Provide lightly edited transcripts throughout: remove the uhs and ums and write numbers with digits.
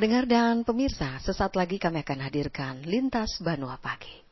Pendengar dan pemirsa, sesaat lagi kami akan hadirkan Lintas Banua Pagi.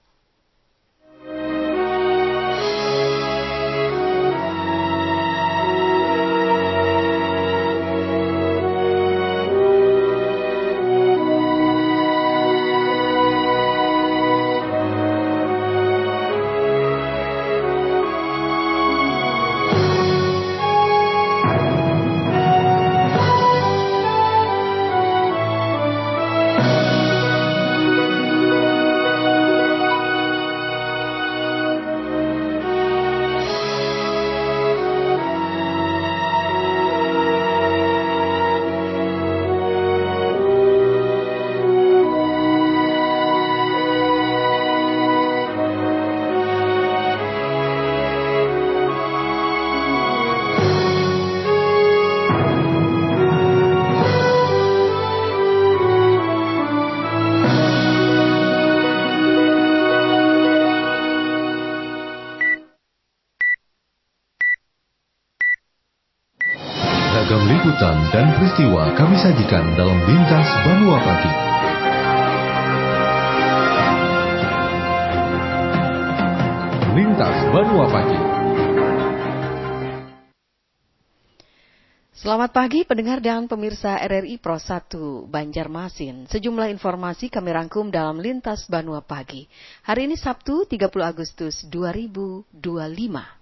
Beragam liputan dan peristiwa kami sajikan dalam Lintas Banua Pagi. Lintas Banua Pagi. Selamat pagi pendengar dan pemirsa RRI Pro 1 Banjarmasin. Sejumlah informasi kami rangkum dalam Lintas Banua Pagi. Hari ini Sabtu 30 Agustus 2025.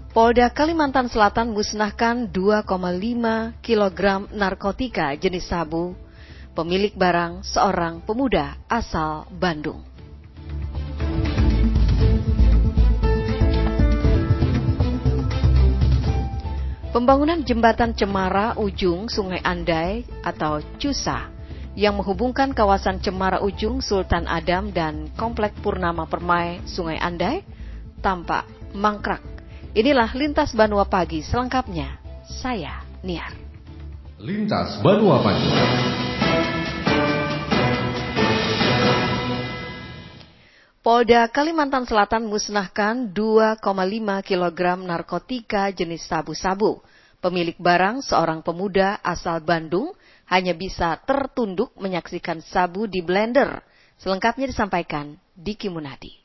Polda Kalimantan Selatan musnahkan 2,5 kg narkotika jenis sabu. Pemilik barang seorang pemuda asal Bandung. Pembangunan jembatan Cemara Ujung Sungai Andai atau CUSA yang menghubungkan kawasan Cemara Ujung Sultan Adam dan Komplek Purnama Permai Sungai Andai tampak mangkrak. Inilah Lintas Banua Pagi selengkapnya. Saya Niar. Lintas Banua Pagi. Polda Kalimantan Selatan musnahkan 2,5 kg narkotika jenis sabu-sabu. Pemilik barang seorang pemuda asal Bandung hanya bisa tertunduk menyaksikan sabu di blender. Selengkapnya disampaikan Diki Munadi.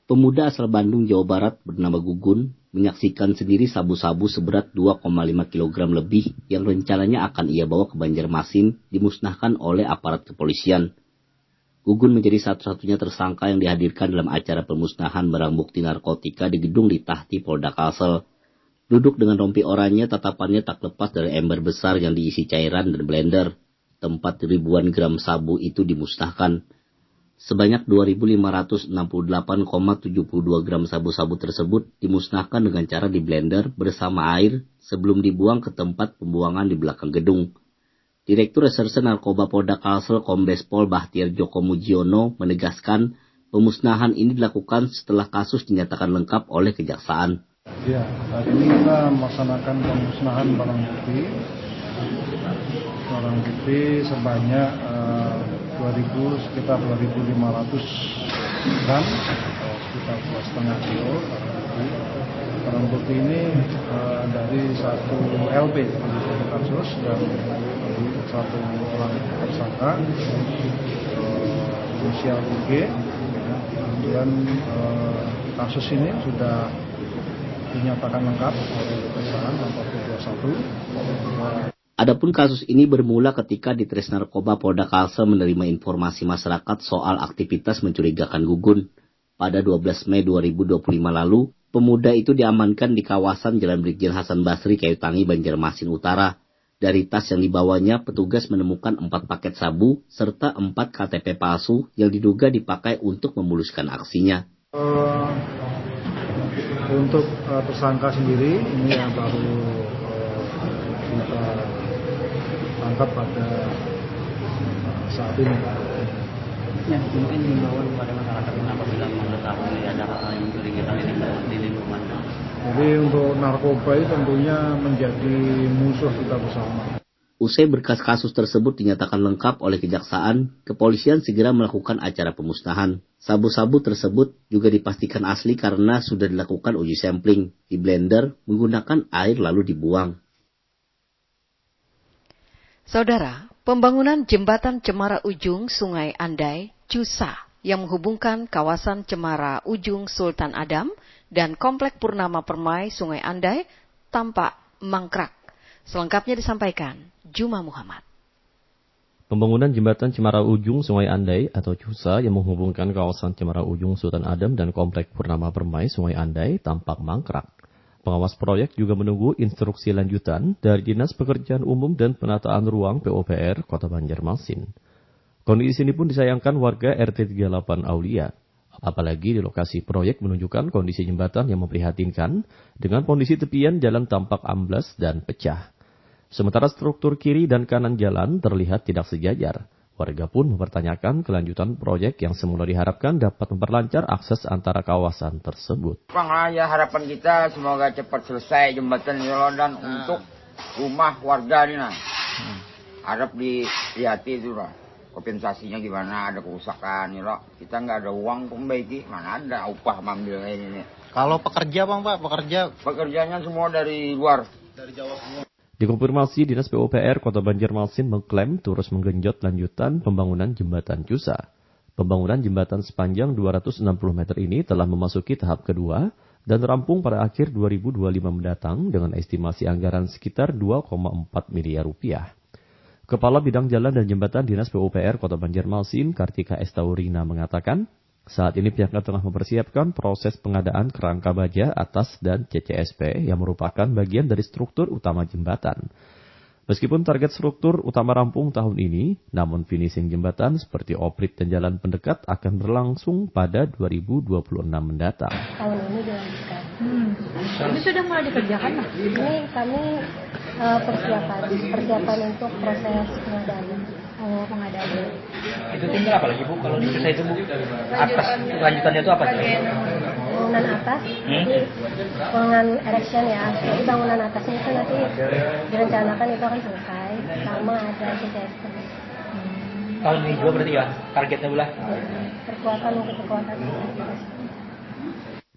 Pemuda asal Bandung, Jawa Barat bernama Gugun menyaksikan sendiri sabu-sabu seberat 2,5 kg lebih yang rencananya akan ia bawa ke Banjarmasin dimusnahkan oleh aparat kepolisian. Gugun menjadi satu-satunya tersangka yang dihadirkan dalam acara pemusnahan barang bukti narkotika di gedung Litahti Polda Kalsel. Duduk dengan rompi oranye, tatapannya tak lepas dari ember besar yang diisi cairan dan blender. Tempat ribuan gram sabu itu dimusnahkan. Sebanyak 2.568,72 gram sabu-sabu tersebut dimusnahkan dengan cara diblender bersama air sebelum dibuang ke tempat pembuangan di belakang gedung. Direktur Reserse Narkoba Polda Kalsel Kombes Pol Bahtiar Joko Mujiono menegaskan pemusnahan ini dilakukan setelah kasus dinyatakan lengkap oleh Kejaksaan. Ya, hari ini kita melaksanakan pemusnahan barang bukti sebanyak sekitar 2.500 gram atau sekitar 2,5 kilo barang bukti ini dari satu LP dari satu kasus dan dari satu orang tersangka inisial IG. Kemudian kasus ini sudah dinyatakan lengkap oleh Kejaksaan nomor 21. Adapun kasus ini bermula ketika Ditres Narkoba Polda Kalsel menerima informasi masyarakat soal aktivitas mencurigakan Gugun. Pada 12 Mei 2025 lalu, pemuda itu diamankan di kawasan Jalan Brigjen Hasan Basri, Kayutangi, Banjarmasin Utara. Dari tas yang dibawanya, petugas menemukan 4 paket sabu serta 4 KTP palsu yang diduga dipakai untuk memuluskan aksinya. Untuk tersangka sendiri, ini yang baru kita tangkap pada saat ini. Ya, mungkin himbauan kepada masyarakat apabila mengetahui ada hal yang mencurigakan di lingkungan. Jadi untuk narkoba itu tentunya menjadi musuh kita bersama. Usai berkas kasus tersebut dinyatakan lengkap oleh kejaksaan, kepolisian segera melakukan acara pemusnahan. Sabu-sabu tersebut juga dipastikan asli karena sudah dilakukan uji sampling di blender menggunakan air lalu dibuang. Saudara, pembangunan jembatan Cemara Ujung Sungai Andai, Cusa, yang menghubungkan kawasan Cemara Ujung Sultan Adam dan Komplek Purnama Permai Sungai Andai tampak mangkrak. Selengkapnya disampaikan Juma Muhammad. Pembangunan jembatan Cemara Ujung Sungai Andai atau Cusa yang menghubungkan kawasan Cemara Ujung Sultan Adam dan Komplek Purnama Permai Sungai Andai tampak mangkrak. Pengawas proyek juga menunggu instruksi lanjutan dari Dinas Pekerjaan Umum dan Penataan Ruang PUPR Kota Banjarmasin. Kondisi ini pun disayangkan warga RT 38 Aulia. Apalagi di lokasi proyek menunjukkan kondisi jembatan yang memprihatinkan dengan kondisi tepian jalan tampak amblas dan pecah. Sementara struktur kiri dan kanan jalan terlihat tidak sejajar. Warga pun mempertanyakan kelanjutan proyek yang semula diharapkan dapat memperlancar akses antara kawasan tersebut. Ya harapan kita semoga cepat selesai jembatan ini dan untuk rumah warga ini harap dihati itu lah. Kompensasinya gimana, ada kerusakan ya loh. Kita nggak ada uang pembaiki, mana ada upah mengambil ini. Kalau pekerja bang Pak, pekerjanya semua dari luar. Dari Jawa semua. Dikonfirmasi, Dinas PUPR Kota Banjarmasin mengklaim terus menggenjot lanjutan pembangunan jembatan Cusa. Pembangunan jembatan sepanjang 260 meter ini telah memasuki tahap kedua dan rampung pada akhir 2025 mendatang dengan estimasi anggaran sekitar 2,4 miliar rupiah. Kepala Bidang Jalan dan Jembatan Dinas PUPR Kota Banjarmasin, Kartika Estaurina mengatakan, saat ini pihaknya tengah mempersiapkan proses pengadaan kerangka baja atas dan CCSP yang merupakan bagian dari struktur utama jembatan. Meskipun target struktur utama rampung tahun ini, namun finishing jembatan seperti oprit dan jalan pendekat akan berlangsung pada 2026 mendatang. Tahun ini dilanjutkan. Ini sudah mulai dikerjakan, Mas? Ini kami persiapan untuk proses pengadaan. Itu tinggal apa lagi Bu? Kalau di Cusa itu Bu? Atas lanjutannya itu apa? Bangunan atas, jadi bangunan erection ya. Jadi bangunan atasnya itu nanti direncanakan itu akan selesai, sama ada CCSP. Tahun ini juga berarti ya targetnya Bu lah? Perkuatan untuk kekuatan.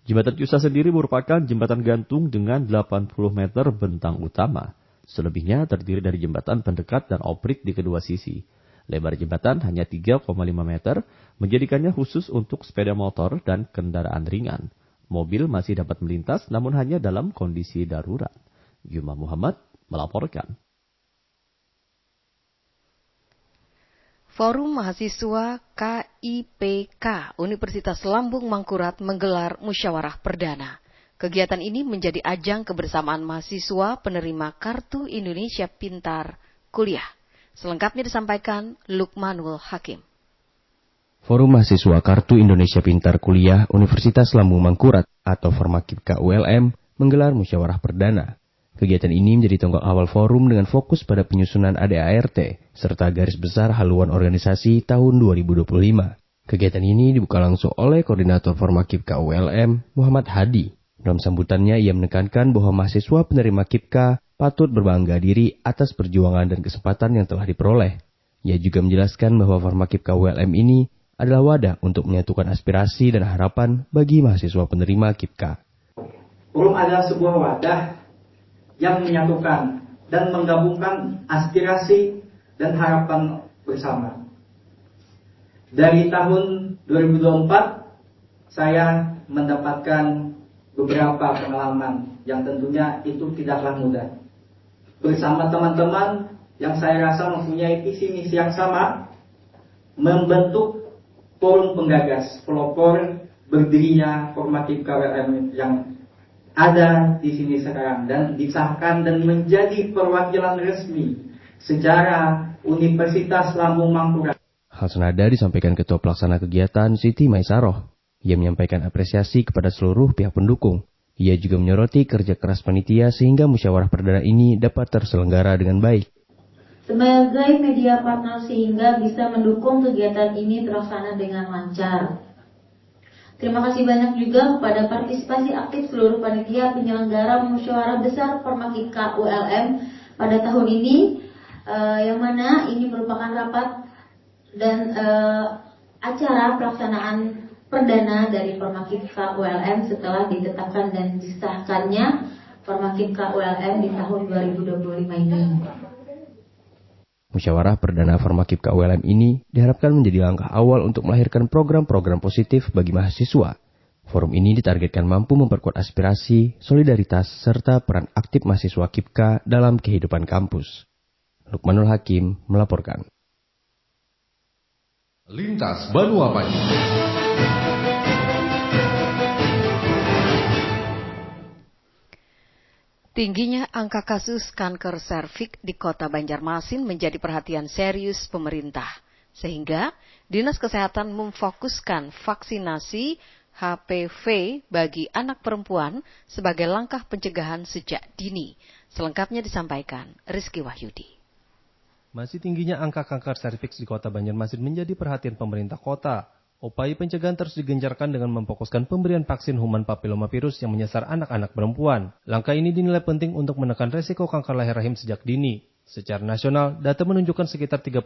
Jembatan Cusa sendiri merupakan jembatan gantung dengan 80 meter bentang utama. Selebihnya terdiri dari jembatan pendekat dan oprit di kedua sisi. Lebar jembatan hanya 3,5 meter, menjadikannya khusus untuk sepeda motor dan kendaraan ringan. Mobil masih dapat melintas namun hanya dalam kondisi darurat. Juma Muhammad melaporkan. Forum Mahasiswa KIPK Universitas Lambung Mangkurat menggelar musyawarah perdana. Kegiatan ini menjadi ajang kebersamaan mahasiswa penerima Kartu Indonesia Pintar Kuliah. Selengkapnya disampaikan Lukmanul Hakim. Forum Mahasiswa Kartu Indonesia Pintar Kuliah Universitas Lambung Mangkurat atau Formakipka ULM menggelar musyawarah perdana. Kegiatan ini menjadi tonggak awal forum dengan fokus pada penyusunan ADART serta garis besar haluan organisasi tahun 2025. Kegiatan ini dibuka langsung oleh Koordinator Formakipka ULM, Muhammad Hadi. Dalam sambutannya, ia menekankan bahwa mahasiswa penerima KIPKA patut berbangga diri atas perjuangan dan kesempatan yang telah diperoleh. Ia juga menjelaskan bahwa Formakipka ULM ini adalah wadah untuk menyatukan aspirasi dan harapan bagi mahasiswa penerima KIPKA. Forum adalah sebuah wadah yang menyatukan dan menggabungkan aspirasi dan harapan bersama. Dari tahun 2024, saya mendapatkan beberapa pengalaman yang tentunya itu tidaklah mudah. Bersama teman-teman yang saya rasa mempunyai visi misi yang sama, membentuk forum penggagas, pelopor berdirinya Formakipka ULM yang ada di sini sekarang dan disahkan dan menjadi perwakilan resmi secara Universitas Lambung Mangkurat. Hal senada disampaikan Ketua Pelaksana Kegiatan Siti Maisaroh. Ia menyampaikan apresiasi kepada seluruh pihak pendukung. Ia juga menyoroti kerja keras panitia sehingga musyawarah perdana ini dapat terselenggara dengan baik. Sebagai media partner sehingga bisa mendukung kegiatan ini terlaksana dengan lancar. Terima kasih banyak juga kepada partisipasi aktif seluruh panitia penyelenggara musyawarah besar Formakipka ULM pada tahun ini. yang mana ini merupakan rapat dan acara pelaksanaan perdana dari Formakipka ULM setelah ditetapkan dan disahkannya Formakipka ULM di tahun 2025 ini. Musyawarah perdana Formakipka ULM ini diharapkan menjadi langkah awal untuk melahirkan program-program positif bagi mahasiswa. Forum ini ditargetkan mampu memperkuat aspirasi, solidaritas, serta peran aktif mahasiswa KIPKA dalam kehidupan kampus. Lukmanul Hakim melaporkan. Lintas Banua Pagi. Tingginya angka kasus kanker serviks di Kota Banjarmasin menjadi perhatian serius pemerintah, sehingga Dinas Kesehatan memfokuskan vaksinasi HPV bagi anak perempuan sebagai langkah pencegahan sejak dini. Selengkapnya disampaikan Rizky Wahyudi. Masih tingginya angka kanker serviks di Kota Banjarmasin menjadi perhatian pemerintah kota. Upaya pencegahan terus digencarkan dengan memfokuskan pemberian vaksin human papillomavirus yang menyasar anak-anak perempuan. Langkah ini dinilai penting untuk menekan resiko kanker leher rahim sejak dini. Secara nasional, data menunjukkan sekitar 36.000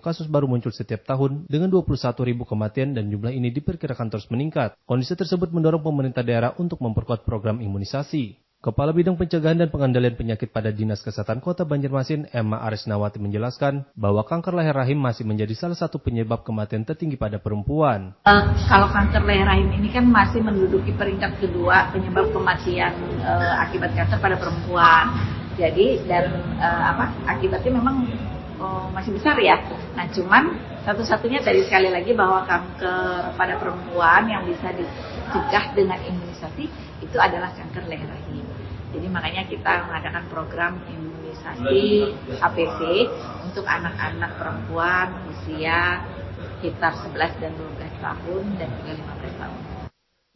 kasus baru muncul setiap tahun dengan 21.000 kematian dan jumlah ini diperkirakan terus meningkat. Kondisi tersebut mendorong pemerintah daerah untuk memperkuat program imunisasi. Kepala Bidang Pencegahan dan Pengendalian Penyakit pada Dinas Kesehatan Kota Banjarmasin, Emma Arisnawati menjelaskan bahwa kanker leher rahim masih menjadi salah satu penyebab kematian tertinggi pada perempuan. Kalau kanker leher rahim ini kan masih menduduki peringkat kedua penyebab kematian akibat kanker pada perempuan. Jadi akibatnya memang masih besar ya. Nah cuman satu-satunya tadi sekali lagi bahwa kanker pada perempuan yang bisa dicegah dengan imunisasi itu adalah kanker leher rahim. Jadi makanya kita mengadakan program imunisasi HPV untuk anak-anak perempuan usia sekitar 11 dan 12 tahun dan juga 15 tahun.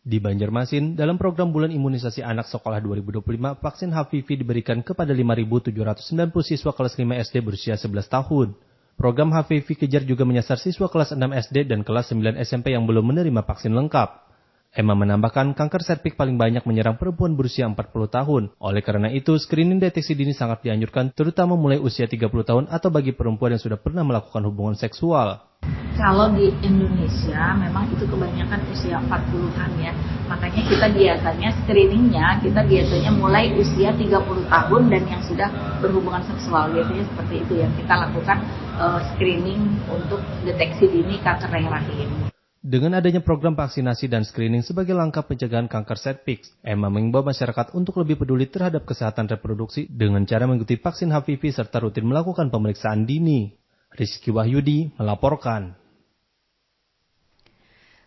Di Banjarmasin, dalam program Bulan Imunisasi Anak Sekolah 2025, vaksin HPV diberikan kepada 5.790 siswa kelas 5 SD berusia 11 tahun. Program HPV Kejar juga menyasar siswa kelas 6 SD dan kelas 9 SMP yang belum menerima vaksin lengkap. Emma menambahkan kanker serviks paling banyak menyerang perempuan berusia 40 tahun. Oleh karena itu, screening deteksi dini sangat dianjurkan, terutama mulai usia 30 tahun atau bagi perempuan yang sudah pernah melakukan hubungan seksual. Kalau di Indonesia memang itu kebanyakan usia 40-an ya. Makanya kita biasanya mulai usia 30 tahun dan yang sudah berhubungan seksual. Biasanya seperti itu yang kita lakukan screening untuk deteksi dini kanker leher rahim. Dengan adanya program vaksinasi dan screening sebagai langkah pencegahan kanker serviks, Emma mengimbau masyarakat untuk lebih peduli terhadap kesehatan reproduksi dengan cara mengikuti vaksin HPV serta rutin melakukan pemeriksaan dini. Rizky Wahyudi melaporkan.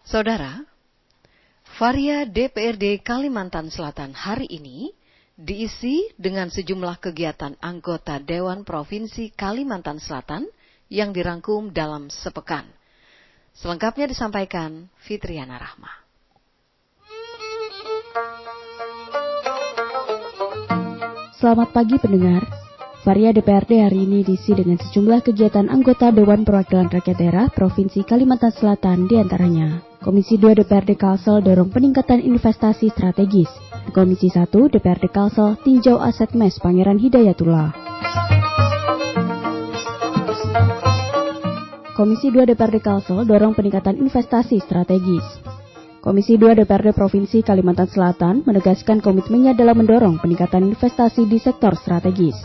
Saudara, Varia DPRD Kalimantan Selatan hari ini diisi dengan sejumlah kegiatan anggota Dewan Provinsi Kalimantan Selatan yang dirangkum dalam sepekan. Selengkapnya disampaikan Fitriana Rahma. Selamat pagi pendengar. Varia DPRD hari ini diisi dengan sejumlah kegiatan anggota Dewan Perwakilan Rakyat Daerah Provinsi Kalimantan Selatan, diantaranya Komisi 2 DPRD Kalsel dorong peningkatan investasi strategis. Komisi 1 DPRD Kalsel tinjau aset mes Pangeran Hidayatullah. Komisi 2 DPRD Kalsel dorong peningkatan investasi strategis. Komisi 2 DPRD Provinsi Kalimantan Selatan menegaskan komitmennya dalam mendorong peningkatan investasi di sektor strategis.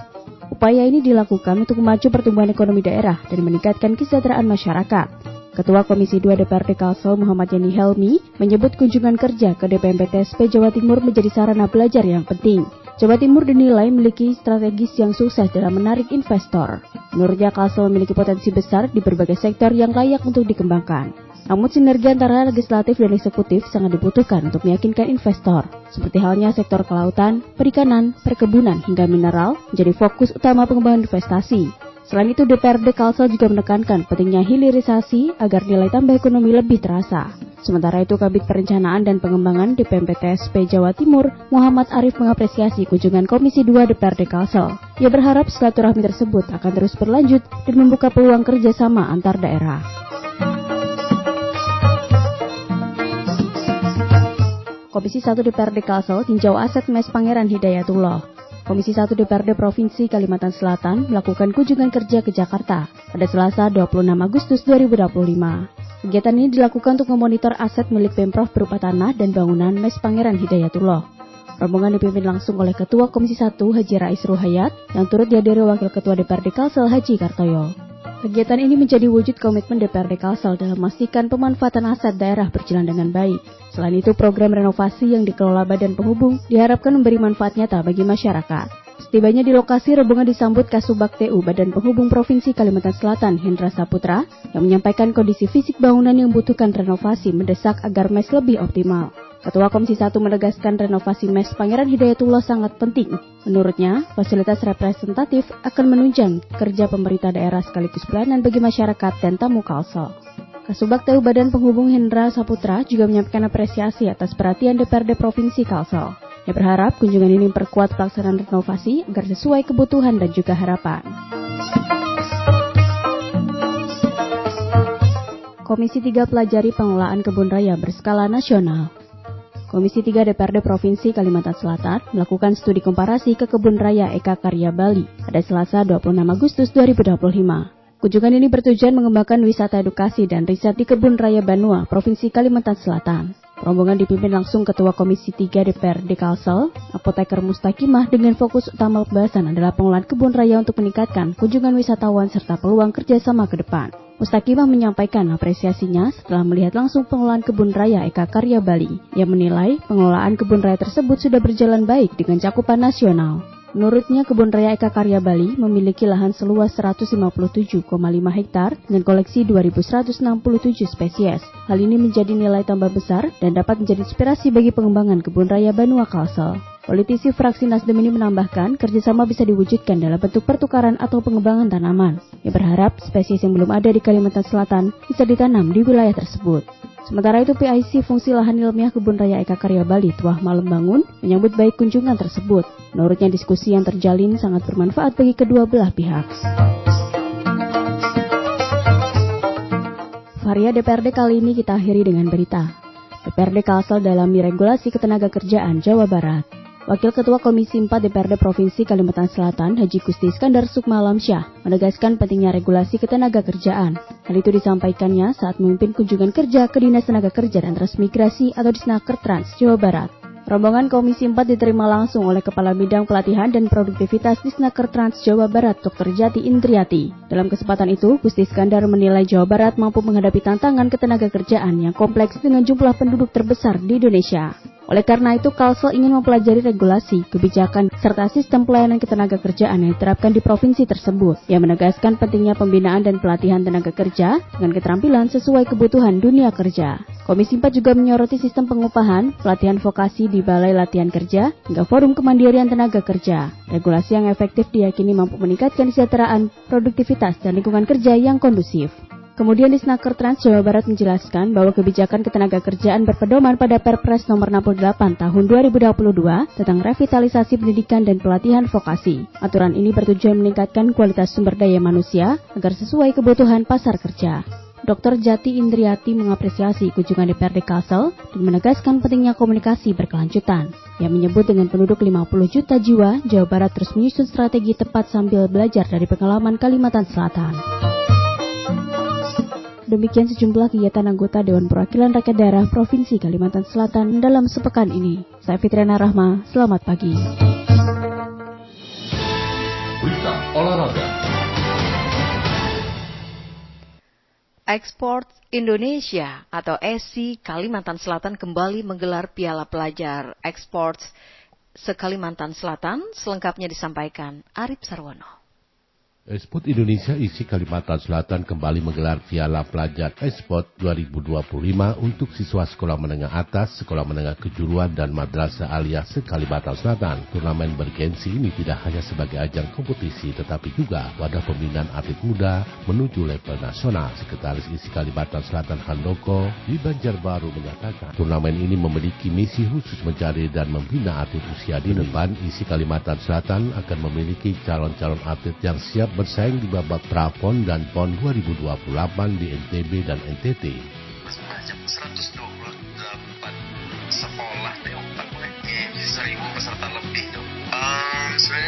Upaya ini dilakukan untuk memacu pertumbuhan ekonomi daerah dan meningkatkan kesejahteraan masyarakat. Ketua Komisi 2 DPRD Kalsel Muhammad Yani Helmi menyebut kunjungan kerja ke DPMPTSP Jawa Timur menjadi sarana belajar yang penting. Jawa Timur dinilai memiliki strategis yang sukses dalam menarik investor. Menurutnya Kalsel memiliki potensi besar di berbagai sektor yang layak untuk dikembangkan. Namun sinergi antara legislatif dan eksekutif sangat dibutuhkan untuk meyakinkan investor. Seperti halnya sektor kelautan, perikanan, perkebunan hingga mineral menjadi fokus utama pengembangan investasi. Selain itu DPRD Kalsel juga menekankan pentingnya hilirisasi agar nilai tambah ekonomi lebih terasa. Sementara itu Kabid Perencanaan dan Pengembangan DPMPTSP Jawa Timur Muhammad Arif mengapresiasi kunjungan Komisi 2 DPRD Kalsel. Ia berharap silaturahmi tersebut akan terus berlanjut dan membuka peluang kerjasama antar daerah. Komisi 1 DPRD Kalsel tinjau aset mes Pangeran Hidayatullah. Komisi 1 DPRD Provinsi Kalimantan Selatan melakukan kunjungan kerja ke Jakarta pada Selasa 26 Agustus 2025. Kegiatan ini dilakukan untuk memonitor aset milik Pemprov berupa tanah dan bangunan Mes Pangeran Hidayatullah. Rombongan dipimpin langsung oleh Ketua Komisi 1 Haji Rais Ruhayat yang turut dihadiri Wakil Ketua DPRD Kalsel Haji Kartoyo. Kegiatan ini menjadi wujud komitmen DPRD Kalsel dalam memastikan pemanfaatan aset daerah berjalan dengan baik. Selain itu, program renovasi yang dikelola Badan Penghubung diharapkan memberi manfaat nyata bagi masyarakat. Setibanya di lokasi, rombongan disambut Kasubag TU Badan Penghubung Provinsi Kalimantan Selatan Hendra Saputra yang menyampaikan kondisi fisik bangunan yang membutuhkan renovasi mendesak agar mes lebih optimal. Ketua Komisi 1 menegaskan renovasi Mes Pangeran Hidayatullah sangat penting. Menurutnya, fasilitas representatif akan menunjang kerja pemerintah daerah sekaligus pelayanan bagi masyarakat dan tamu Kalsel. Kasubag TU Badan Penghubung Hendra Saputra juga menyampaikan apresiasi atas perhatian DPRD Provinsi Kalsel. Ia berharap kunjungan ini memperkuat pelaksanaan renovasi agar sesuai kebutuhan dan juga harapan. Komisi 3 pelajari pengelolaan kebun raya berskala nasional. Komisi 3 DPRD Provinsi Kalimantan Selatan melakukan studi komparasi ke Kebun Raya Eka Karya Bali pada Selasa 26 Agustus 2025. Kunjungan ini bertujuan mengembangkan wisata edukasi dan riset di Kebun Raya Banua, Provinsi Kalimantan Selatan. Rombongan dipimpin langsung Ketua Komisi 3 DPRD Kalsel, Apoteker Mustakimah, dengan fokus utama pembahasan adalah pengelolaan kebun raya untuk meningkatkan kunjungan wisatawan serta peluang kerjasama ke depan. Mustakimah menyampaikan apresiasinya setelah melihat langsung pengelolaan kebun raya Eka Karya Bali. Ia menilai pengelolaan kebun raya tersebut sudah berjalan baik dengan cakupan nasional. Menurutnya, Kebun Raya Eka Karya Bali memiliki lahan seluas 157,5 hektar dengan koleksi 2.167 spesies. Hal ini menjadi nilai tambah besar dan dapat menjadi inspirasi bagi pengembangan Kebun Raya Banua Kalsel. Politisi fraksi Nasdem ini menambahkan kerjasama bisa diwujudkan dalam bentuk pertukaran atau pengembangan tanaman. Ia berharap spesies yang belum ada di Kalimantan Selatan bisa ditanam di wilayah tersebut. Sementara itu, PIC Fungsi Lahan Ilmiah Kebun Raya Eka Karya Bali Tuah Malem Bangun menyambut baik kunjungan tersebut. Menurutnya, diskusi yang terjalin sangat bermanfaat bagi kedua belah pihak. Varia DPRD kali ini kita akhiri dengan berita. DPRD Kalsel dalami regulasi ketenagakerjaan Jawa Barat. Wakil Ketua Komisi 4 DPRD Provinsi Kalimantan Selatan, Haji Gusti Iskandar Sukmalamsyah, menegaskan pentingnya regulasi ketenagakerjaan. Hal itu disampaikannya saat memimpin kunjungan kerja ke Dinas Tenaga Kerja dan Transmigrasi atau Disnaker Trans Jawa Barat. Rombongan Komisi 4 diterima langsung oleh Kepala Bidang Pelatihan dan Produktivitas Disnaker Trans Jawa Barat, Dr. Jati Indriati. Dalam kesempatan itu, Gusti Iskandar menilai Jawa Barat mampu menghadapi tantangan ketenagakerjaan yang kompleks dengan jumlah penduduk terbesar di Indonesia. Oleh karena itu, Kalsel ingin mempelajari regulasi, kebijakan, serta sistem pelayanan ketenagakerjaan yang diterapkan di provinsi tersebut. Ia menegaskan pentingnya pembinaan dan pelatihan tenaga kerja dengan keterampilan sesuai kebutuhan dunia kerja. Komisi 4 juga menyoroti sistem pengupahan, pelatihan vokasi di Balai Latihan Kerja, hingga forum kemandirian tenaga kerja. Regulasi yang efektif diyakini mampu meningkatkan kesejahteraan, produktivitas, dan lingkungan kerja yang kondusif. Kemudian Disnaker Trans Jawa Barat menjelaskan bahwa kebijakan ketenagakerjaan berpedoman pada Perpres nomor 68 tahun 2022 tentang revitalisasi pendidikan dan pelatihan vokasi. Aturan ini bertujuan meningkatkan kualitas sumber daya manusia agar sesuai kebutuhan pasar kerja. Dr. Jati Indriati mengapresiasi kunjungan DPRD Kalsel dan menegaskan pentingnya komunikasi berkelanjutan. Ia menyebut dengan penduduk 50 juta jiwa, Jawa Barat terus menyusun strategi tepat sambil belajar dari pengalaman Kalimantan Selatan. Demikian sejumlah kegiatan anggota Dewan Perwakilan Rakyat Daerah Provinsi Kalimantan Selatan dalam sepekan ini. Saya Fitriana Rahma, selamat pagi. Berita olahraga. Export Indonesia atau ESI Kalimantan Selatan kembali menggelar Piala Pelajar Export se-Kalimantan Selatan. Selengkapnya disampaikan Arif Sarwono. Export Indonesia isi Kalimantan Selatan kembali menggelar Piala Pelajar Export 2025 untuk siswa sekolah menengah atas, sekolah menengah kejuruan, dan madrasah aliyah se-Kalimantan Selatan. Turnamen bergensi ini tidak hanya sebagai ajang kompetisi, tetapi juga wadah pembinaan atlet muda menuju level nasional. Sekretaris isi Kalimantan Selatan Handoko di Banjarbaru menyatakan, turnamen ini memiliki misi khusus mencari dan membina atlet usia dini. Depan isi Kalimantan Selatan akan memiliki calon-calon atlet yang siap bersaing di babak Prapon dan PON 2028 di NTB dan NTT. Sebanyak 128 sekolah 1.000 peserta lebih. Sebenarnya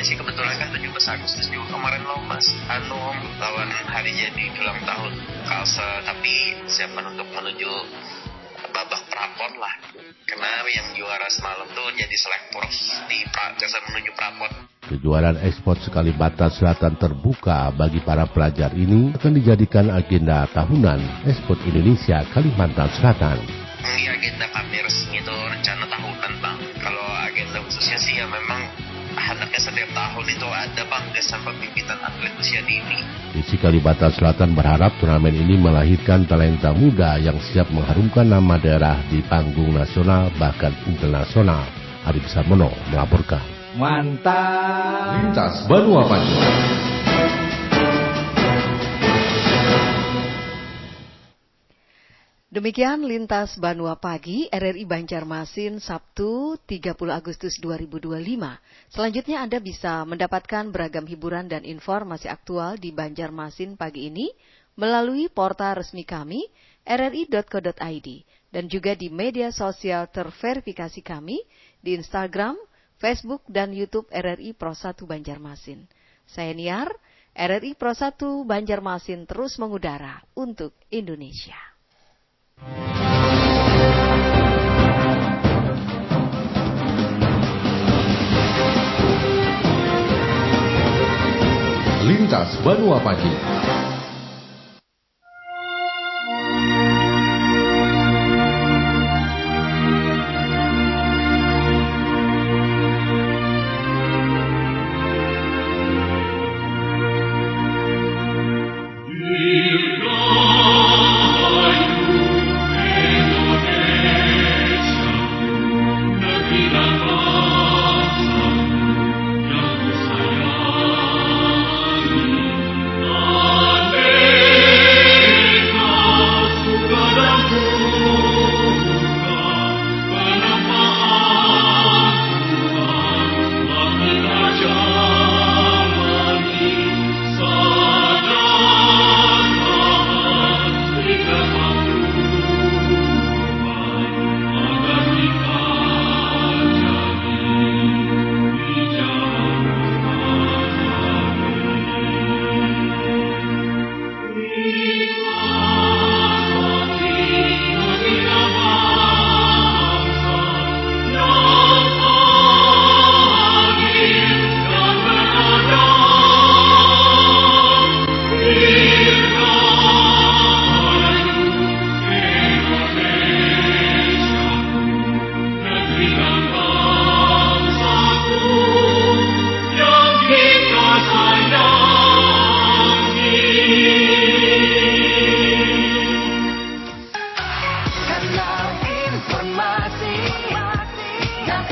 sih kebetulan kan 17 Agustus juga kemarin loh Mas Anum lawan hari jadi ulang tahun Kalse, tapi siapan untuk menuju babak prapon lah, karena yang juara semalam tuh jadi selektor di jasa menuju prapon. Kejuaraan e-sport Kalibata Selatan terbuka bagi para pelajar ini akan dijadikan agenda tahunan e-sport Indonesia Kalimantan Selatan. Ini agenda kami resmi itu rencana tahunan Bang. Kalau agenda khususnya sih ya memang hendaknya setiap tahun itu ada Bang kesan pembibitan atlet usia dini. Isi Kalimantan Selatan berharap turnamen ini melahirkan talenta muda yang siap mengharumkan nama daerah di panggung nasional bahkan internasional. Adi Sarmono melaporkan. Mantap. Lintas Banua Pagi. Demikian Lintas Banua Pagi RRI Banjarmasin Sabtu 30 Agustus 2025. Selanjutnya Anda bisa mendapatkan beragam hiburan dan informasi aktual di Banjarmasin pagi ini melalui portal resmi kami rri.co.id dan juga di media sosial terverifikasi kami di Instagram, Facebook, dan YouTube RRI Pro 1 Banjarmasin. Saya Niar, RRI Pro 1 Banjarmasin terus mengudara untuk Indonesia. Lintas Banua Pagi. Informasi dan